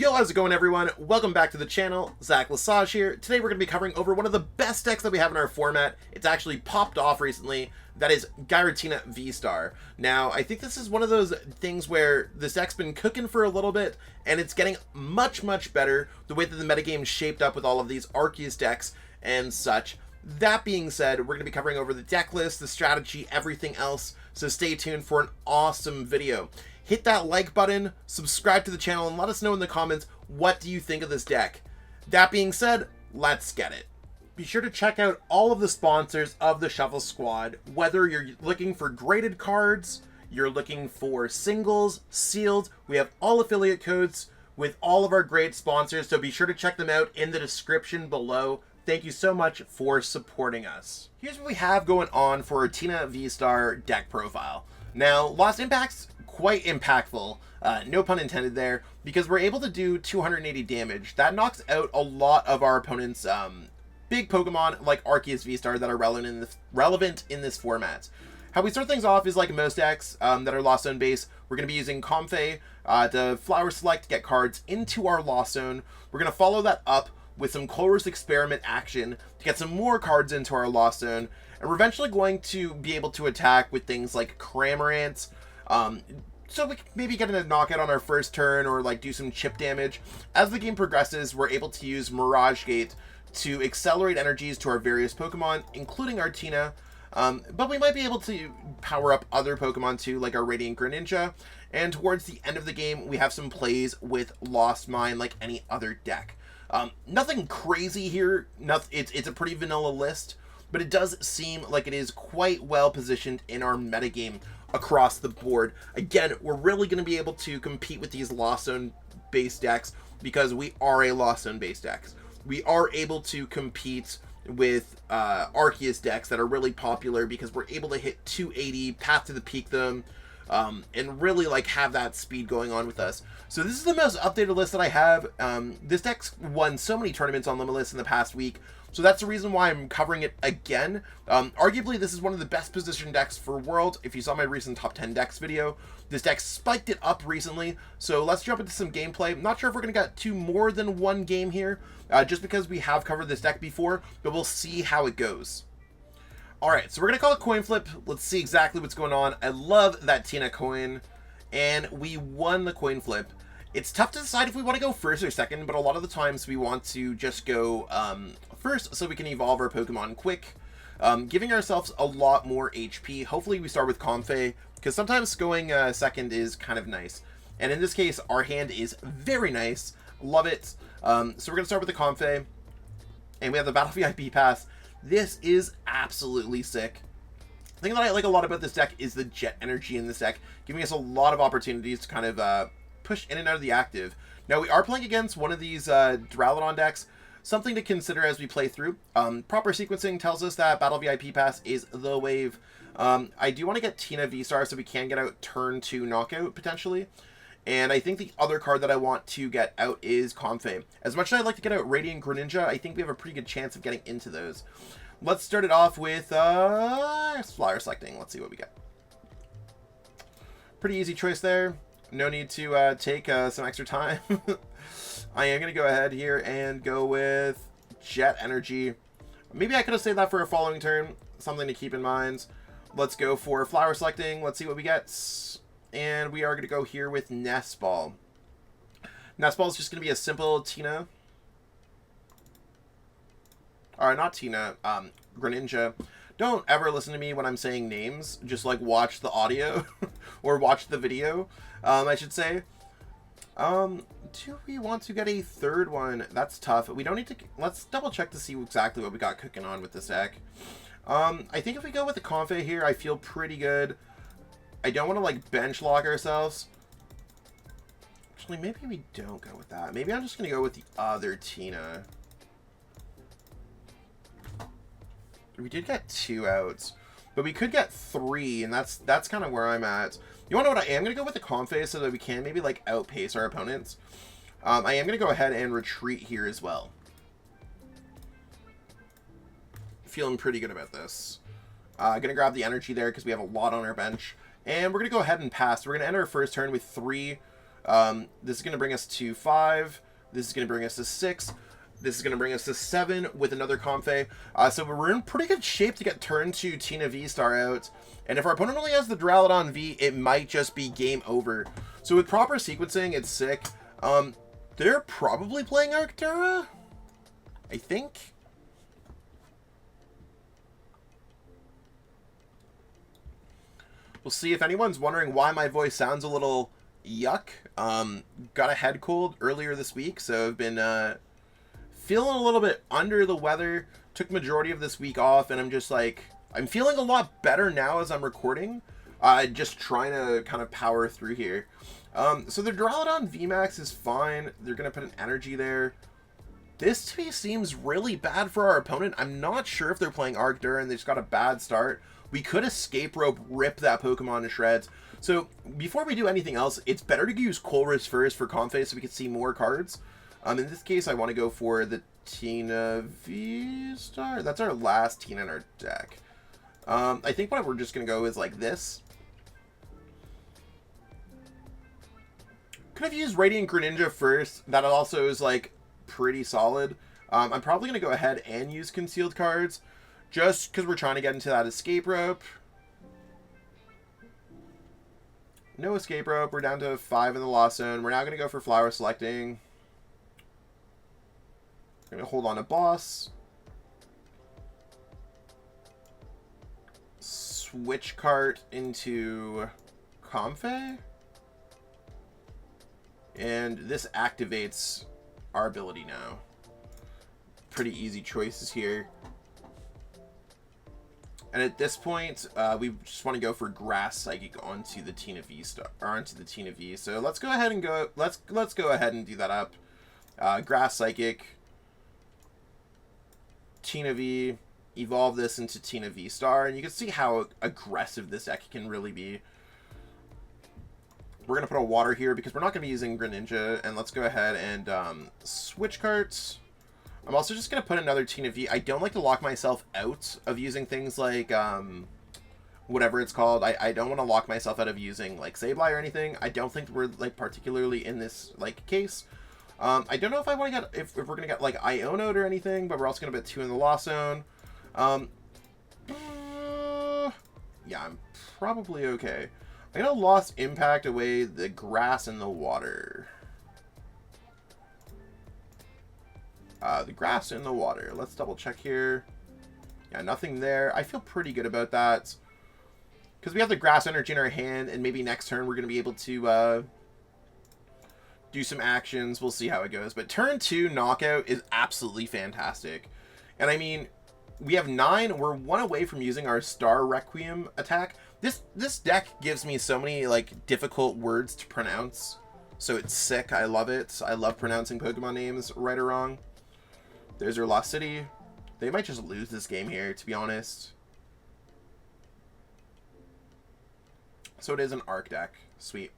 Yo, how's it going, everyone? Welcome back to the channel. Zach Lesage here. Today we're going to be covering over one of the best decks that we have in our format. It's actually popped off recently. That is Giratina VSTAR. Now, I think this is one of those things where this deck's been cooking for a little bit, and it's getting much better the way that the metagame's shaped up with all of these Arceus decks and such. That being said, we're going to be covering over the deck list, the strategy, everything else, so stay tuned for an awesome video. Hit that like button, subscribe to the channel, and let us know in the comments, what do you think of this deck? That being said, let's get it. Be sure to check out all of the sponsors of the Shuffle Squad, whether you're looking for graded cards, you're looking for singles, sealed, we have all affiliate codes with all of our great sponsors, so be sure to check them out in the description below. Thank you so much for supporting us. Here's what we have going on for our Giratina VSTAR deck profile. Now, Lost Impact's quite impactful, no pun intended there, because we're able to do 280 damage. That knocks out a lot of our opponents' big Pokemon like Arceus VSTAR that are relevant in this format. How we start things off is like most decks that are Lost Zone based. We're going to be using Comfey to Flower Select to get cards into our Lost Zone. We're going to follow that up with some Colress Experiment action to get some more cards into our Lost Zone. And we're eventually going to be able to attack with things like Cramorant, so we can maybe get a knockout on our first turn or like do some chip damage. As the game progresses, we're able to use Mirage Gate to accelerate energies to our various Pokemon, including our Tina. But we might be able to power up other Pokemon too, like our Radiant Greninja. And towards the end of the game, we have some plays with Lost Mine like any other deck. Nothing crazy here. It's a pretty vanilla list, but it does seem like it is quite well positioned in our metagame across the board. Again, we're really going to be able to compete with these Lost Zone based decks because we are a Lost Zone based decks. We are able to compete with Arceus decks that are really popular because we're able to hit 280, path to the peak them, and really like have that speed going on with us. So this is the most updated list that I have. This deck's won so many tournaments on Limitless in the past week, so that's the reason why I'm covering it again. Arguably, this is one of the best positioned decks for World. If you saw my recent top 10 decks video, this deck spiked it up recently. So let's jump into some gameplay. I'm not sure if we're going to get to more than one game here, just because we have covered this deck before, but we'll see how it goes. Alright, so we're going to call it coin flip. Let's see exactly what's going on. I love that Tina coin, and we won the coin flip. It's tough to decide if we want to go first or second, but a lot of the times we want to just go first so we can evolve our Pokemon quick, giving ourselves a lot more HP. Hopefully we start with Comfey, because sometimes going second is kind of nice. And in this case, our hand is very nice. Love it. So we're going to start with the Comfey, and we have the Battle VIP Pass. This is absolutely sick. The thing that I like a lot about this deck is the jet energy in this deck, giving us a lot of opportunities to kind of push in and out of the active. Now, we are playing against one of these Duraludon decks. Something to consider as we play through. Proper sequencing tells us that Battle VIP Pass is the wave. I do want to get Tina VSTAR so we can get out turn 2 knockout, potentially. And I think the other card that I want to get out is Comfey. As much as I'd like to get out Radiant Greninja, I think we have a pretty good chance of getting into those. Let's start it off with Flower Selecting. Let's see what we get. Pretty easy choice there. No need to take some extra time. I am going to go ahead here and go with Jet Energy. Maybe I could have saved that for a following turn. Something to keep in mind. Let's go for Flower Selecting. Let's see what we get. And we are going to go here with Nest Ball. Nest Ball is just going to be a simple Tina. Or not Tina, Greninja. Don't ever listen to me when I'm saying names. Just like watch the audio or watch the video, I should say. Do we want to get a third one? That's tough. We don't need to. Let's double check to see exactly what we got cooking on with this deck. I think if we go with the Comfey here, I feel pretty good. I don't want to like bench lock ourselves. Actually, maybe we don't go with that. Maybe I'm just going to go with the other Tina. We did get 2 outs, but we could get 3, and that's kind of where I'm at. You want to know what I am going to go with the Comfey so that we can maybe like outpace our opponents. I am going to go ahead and retreat here as well. Feeling pretty good about this. Going to grab the energy there because we have a lot on our bench. And we're going to go ahead and pass. We're going to enter our first turn with 3 This is going to bring us to 5. This is going to bring us to 6. This is going to bring us to 7 with another Comfey. So we're in pretty good shape to get turn 2 Tina V-Star out. And if our opponent only has the Duraludon V, it might just be game over. So with proper sequencing, it's sick. They're probably playing Arctura, I think. We'll see. If anyone's wondering why my voice sounds a little yuck, got a head cold earlier this week, so I've been feeling a little bit under the weather. Took majority of this week off, and I'm just like, I'm feeling a lot better now as I'm recording. Just trying to kind of power through here. So the Duraludon VMAX is fine. They're going to put an energy there. This to me seems really bad for our opponent. I'm not sure if they're playing Arctura and they just got a bad start. We could Escape Rope rip that Pokemon to shreds. So before we do anything else, it's better to use Colress first for Comfey so we can see more cards. In this case, I want to go for the Tina V-Star. That's our last Tina in our deck. I think what we're just going to go is like this. Could have used Radiant Greninja first. That also is like pretty solid. I'm probably going to go ahead and use concealed cards just because we're trying to get into that Escape Rope. No Escape Rope. We're down to 5 in the Lost Zone. We're now going to go for Flower Selecting. We're going to hold on to Boss. Switch Cart into Comfey. And this activates our ability now. Pretty easy choices here. And at this point, we just want to go for Grass Psychic onto the Tina V-Star, or onto the Tina V. So let's go ahead and go. Let's go ahead and do that up. Grass Psychic, Tina V, evolve this into Tina V-Star, and you can see how aggressive this deck can really be. We're going to put a water here because we're not going to be using Greninja. And let's go ahead and switch carts. I'm also just going to put another Tina V. I don't like to lock myself out of using things like whatever it's called. I don't want to lock myself out of using like Sableye or anything. I don't think we're like particularly in this like case. I don't know if I want to get, if we're going to get like Iono or anything, but we're also going to put 2 in the Lost Zone. Yeah, I'm probably okay. I'm going to Lost Impact away the grass and the water. The grass and the water. Let's double check here. Yeah, nothing there. I feel pretty good about that. Because we have the grass energy in our hand, and maybe next turn we're going to be able to do some actions. We'll see how it goes. But turn 2 knockout is absolutely fantastic. And I mean, we have 9. We're 1 away from using our Star Requiem attack. This deck gives me so many like difficult words to pronounce. So it's sick. I love it. I love pronouncing Pokemon names right or wrong. There's our Lost City. They might just lose this game here, to be honest. So it is an Arc deck. Sweet.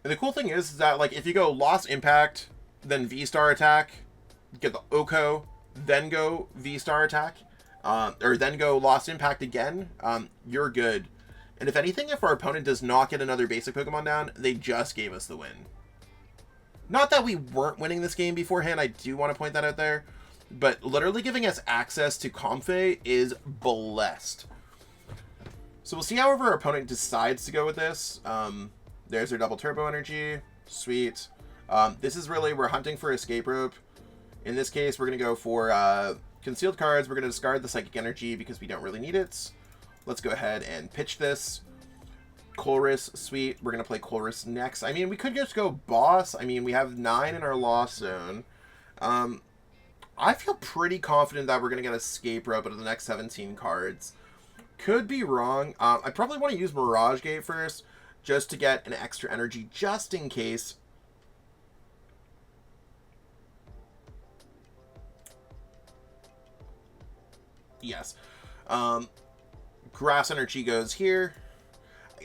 And the cool thing is that like if you go Lost Impact, then V-Star attack, get the Oko, then go V-Star attack, or then go Lost Impact again, you're good. And if anything, if our opponent does not get another basic Pokemon down, they just gave us the win. Not that we weren't winning this game beforehand, I do want to point that out there, but literally giving us access to Comfey is blessed. So we'll see however our opponent decides to go with this. There's our double turbo energy. Sweet. This is really, we're hunting for Escape Rope. In this case, we're going to go for concealed cards. We're going to discard the psychic energy because we don't really need it. Let's go ahead and pitch this. Colress, sweet. We're going to play Colress next. I mean, we could just go Boss. I mean, we have 9 in our Lost Zone. I feel pretty confident that we're going to get Escape Rope out of the next 17 cards. Could be wrong. I probably want to use Mirage Gate first, just to get an extra energy, just in case. Yes. Grass energy goes here.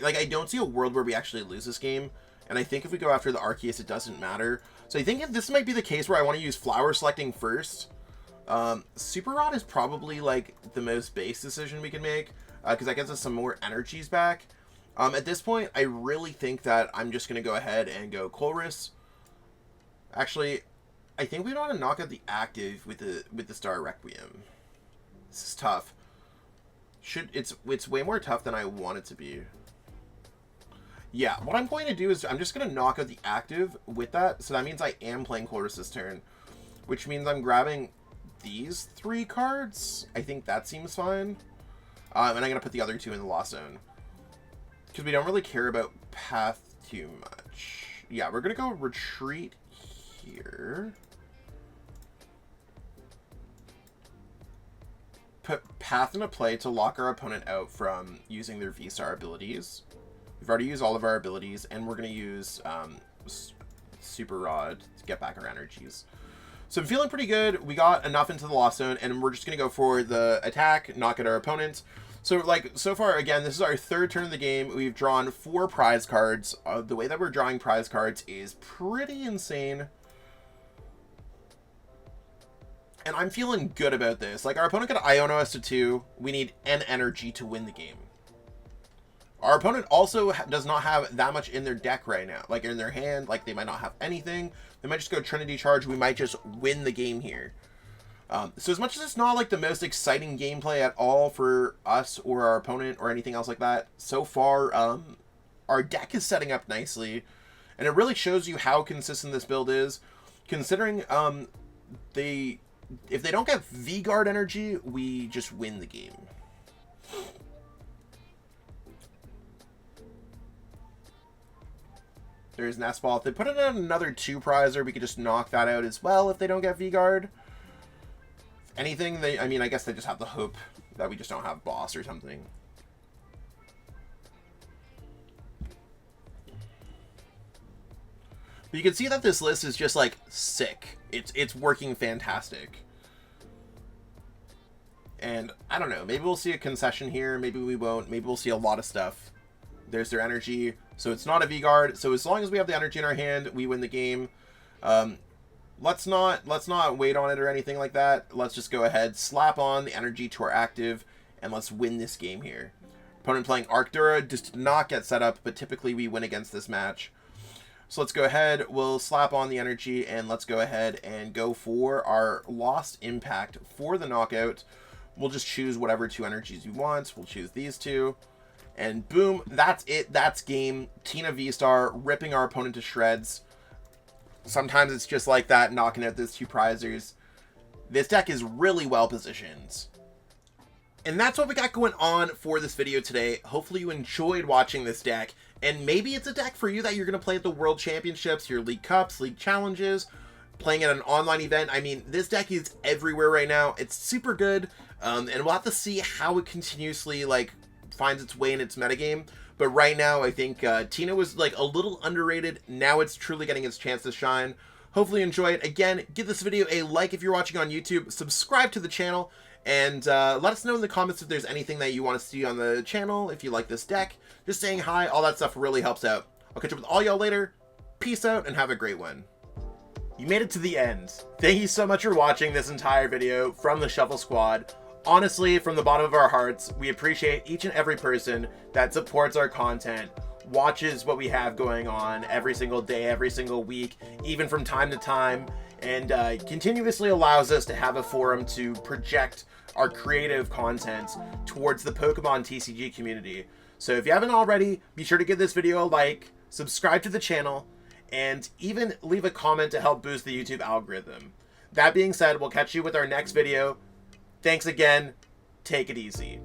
Like, I don't see a world where we actually lose this game. And I think if we go after the Arceus, it doesn't matter. So I think if this might be the case where I want to use Flower Selecting first. Super Rod is probably like the most base decision we can make, because that gets us some more energies back. At this point, I really think that I'm just going to go ahead and go Colress. Actually, I think we want to knock out the active with the Star Requiem. This is tough. It's way more tough than I want it to be. Yeah, what I'm going to do is I'm just going to knock out the active with that. So that means I am playing Colress this turn, which means I'm grabbing these 3 cards. I think that seems fine. And I'm going to put the other 2 in the Lost Zone, because we don't really care about Path too much. Yeah, we're going to go Retreat here. Put Path into play to lock our opponent out from using their V-Star abilities. We've already used all of our abilities, and we're going to use Super Rod to get back our energies. So I'm feeling pretty good. We got enough into the Lost Zone, and we're just going to go for the attack, knock at our opponent. So, like, so far, again, this is our 3rd turn of the game. We've drawn 4 prize cards. The way that we're drawing prize cards is pretty insane. And I'm feeling good about this. Like, our opponent got Iono us to 2. We need an energy to win the game. Our opponent also does not have that much in their deck right now. Like, in their hand, like, they might not have anything. They might just go Trinity Charge. We might just win the game here. So as much as it's not, like, the most exciting gameplay at all for us or our opponent or anything else like that, so far, our deck is setting up nicely. And it really shows you how consistent this build is. Considering, if they don't get V-Guard energy, we just win the game. There's Nest Ball. If they put in another 2-prizer, we could just knock that out as well if they don't get V-Guard. Anything, I mean, I guess they just have the hope that we just don't have Boss or something. But you can see that this list is just, like, sick. It's working fantastic. And, I don't know, maybe we'll see a concession here, maybe we won't, maybe we'll see a lot of stuff. There's their energy, so it's not a V-Guard, so as long as we have the energy in our hand, we win the game. Let's not wait on it or anything like that. Let's just go ahead, slap on the energy to our active, and let's win this game here. Opponent playing Arctura just did not get set up, but typically we win against this match. So let's go ahead, we'll slap on the energy, and let's go ahead and go for our Lost Impact for the knockout. We'll just choose whatever 2 energies we want. We'll choose these 2. And boom, that's it. That's game. Tina V-Star ripping our opponent to shreds. Sometimes it's just like that, knocking out those 2 prizers. This deck is really well positioned. And that's what we got going on for this video today. Hopefully you enjoyed watching this deck. And maybe it's a deck for you that you're going to play at the World Championships, your League Cups, League Challenges, playing at an online event. I mean, this deck is everywhere right now. It's super good. And we'll have to see how it continuously, like, finds its way in its metagame. But right now, I think Tina was like a little underrated. Now it's truly getting its chance to shine. Hopefully you enjoy it. Again, give this video a like if you're watching on YouTube. Subscribe to the channel. And let us know in the comments if there's anything that you want to see on the channel. If you like this deck, just saying hi. All that stuff really helps out. I'll catch up with all y'all later. Peace out and have a great one. You made it to the end. Thank you so much for watching this entire video from the Shuffle Squad. Honestly, from the bottom of our hearts, we appreciate each and every person that supports our content, watches what we have going on every single day, every single week, even from time to time, and continuously allows us to have a forum to project our creative content towards the Pokemon TCG community. So if you haven't already, be sure to give this video a like, subscribe to the channel, and even leave a comment to help boost the YouTube algorithm. That being said, we'll catch you with our next video. Thanks again. Take it easy.